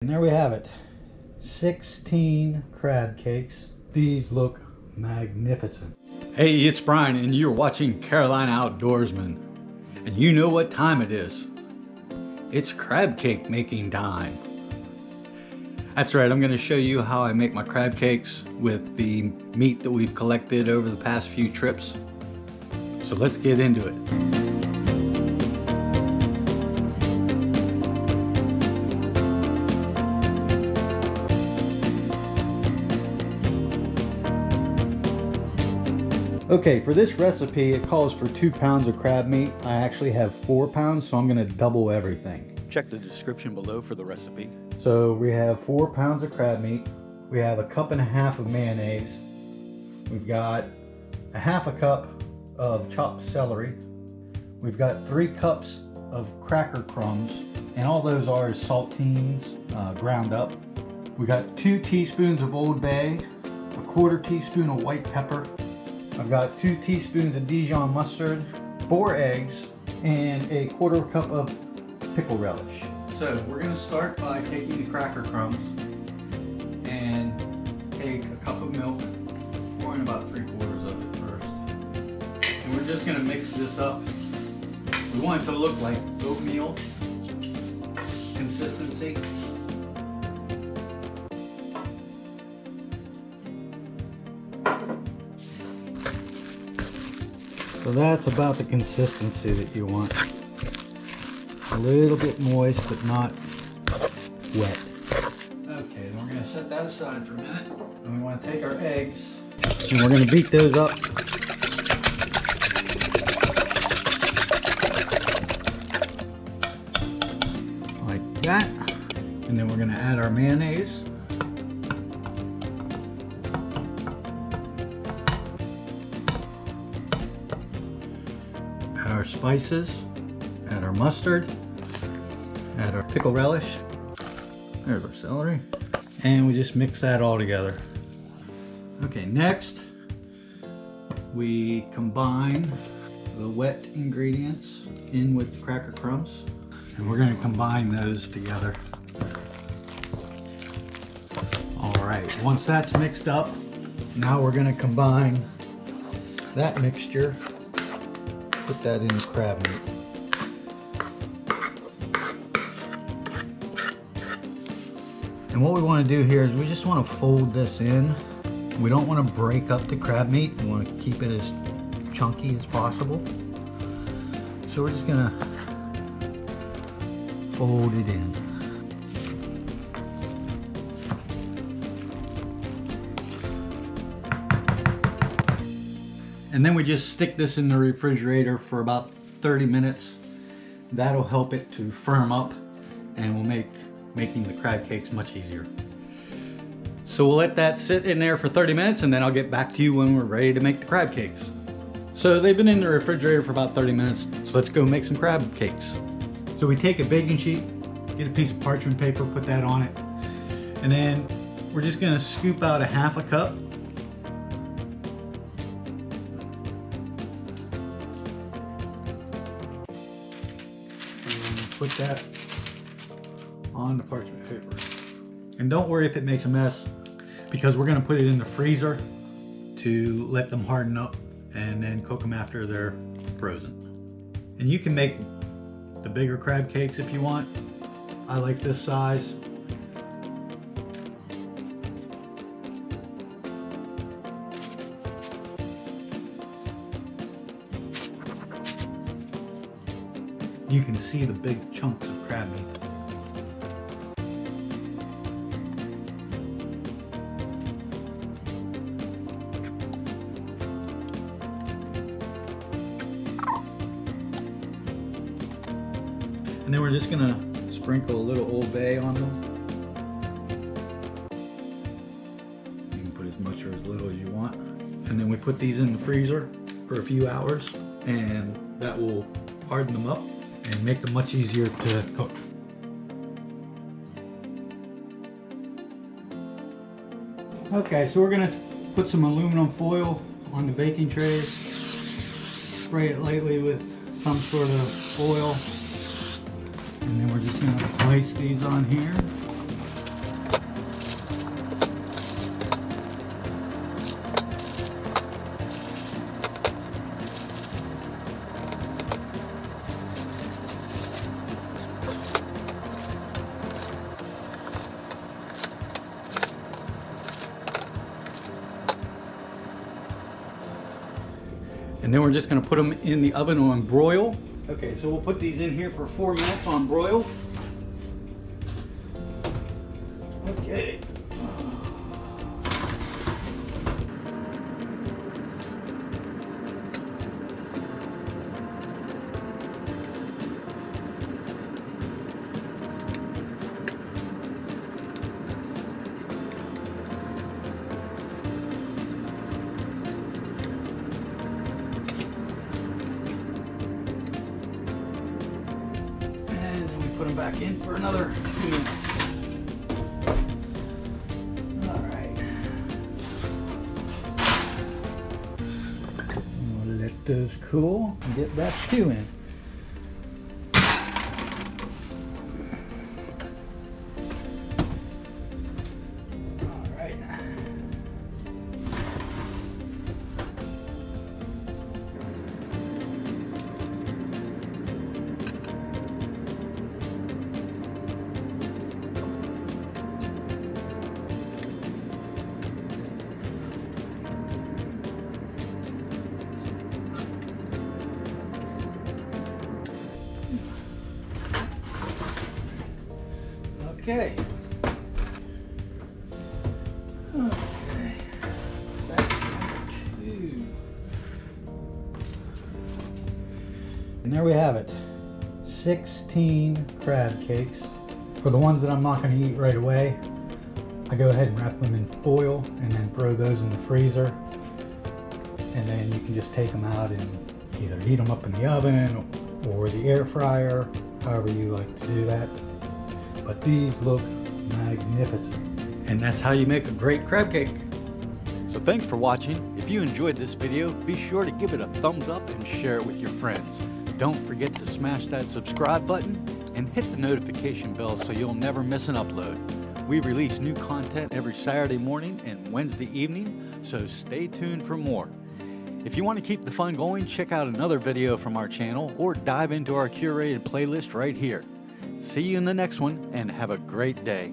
And there we have it, 16 crab cakes. These look magnificent. Hey, it's Brian and you're watching Carolina Outdoorsman. And you know what time it is. It's crab cake making time. That's right, I'm going to show you how I make my crab cakes with the meat that we've collected over the past few trips. So let's get into it. Okay, for this recipe, it calls for 2 pounds of crab meat. I actually have 4 pounds, so I'm gonna double everything. Check the description below for the recipe. So we have 4 pounds of crab meat. We have 1.5 cups of mayonnaise. We've got 1/2 cup of chopped celery. We've got 3 cups of cracker crumbs, and all those are saltines ground up. We got 2 teaspoons of Old Bay, 1/4 teaspoon of white pepper. I've got 2 teaspoons of Dijon mustard, 4 eggs, and 1/4 cup of pickle relish. So we're going to start by taking the cracker crumbs and take a cup of milk, pouring about 3/4 of it first. And we're just going to mix this up. We want it to look like oatmeal consistency. So that's about the consistency that you want. A little bit moist, but not wet. Okay, then we're going to set that aside for a minute. And we want to take our eggs, and we're going to beat those up. Like that. And then we're going to add our mayonnaise. Add our spices, add our mustard, add our pickle relish, there's our celery, and we just mix that all together. Okay, next we combine the wet ingredients in with the cracker crumbs, and we're going to combine those together. Alright, once that's mixed up, now we're going to combine that mixture. Put that in the crab meat. And what we want to do here is we just want to fold this in. We don't want to break up the crab meat. We want to keep it as chunky as possible. So we're just going to fold it in. And then we just stick this in the refrigerator for about 30 minutes. That'll help it to firm up and will make making the crab cakes much easier. So we'll let that sit in there for 30 minutes and then I'll get back to you when we're ready to make the crab cakes. So they've been in the refrigerator for about 30 minutes. So let's go make some crab cakes. So we take a baking sheet, get a piece of parchment paper, put that on it. And then we're just gonna scoop out 1/2 cup. Put that on the parchment paper. And don't worry if it makes a mess, because we're going to put it in the freezer to let them harden up and then cook them after they're frozen. And you can make the bigger crab cakes if you want. I like this size. You can see the big chunks of crab meat. And then we're just gonna sprinkle a little Old Bay on them. You can put as much or as little as you want. And then we put these in the freezer for a few hours, and that will harden them up and make them much easier to cook. Okay, so we're gonna put some aluminum foil on the baking trays, spray it lightly with some sort of oil, and then we're just gonna place these on here. And then we're just gonna put them in the oven on broil. Okay, so we'll put these in here for 4 minutes on broil. Okay. Put them back in for another 2 minutes. All right. We'll let those cool and get back stewing. All right. Okay. Okay. That's number 2. And there we have it. 16 crab cakes. For the ones that I'm not going to eat right away, I go ahead and wrap them in foil and then throw those in the freezer. And then you can just take them out and either heat them up in the oven or the air fryer, however you like to do that. But these look magnificent. And that's how you make a great crab cake. So thanks for watching. If you enjoyed this video, be sure to give it a thumbs up and share it with your friends. Don't forget to smash that subscribe button and hit the notification bell so you'll never miss an upload. We release new content every Saturday morning and Wednesday evening, so stay tuned for more. If you want to keep the fun going, check out another video from our channel or dive into our curated playlist right here. See you in the next one and have a great day.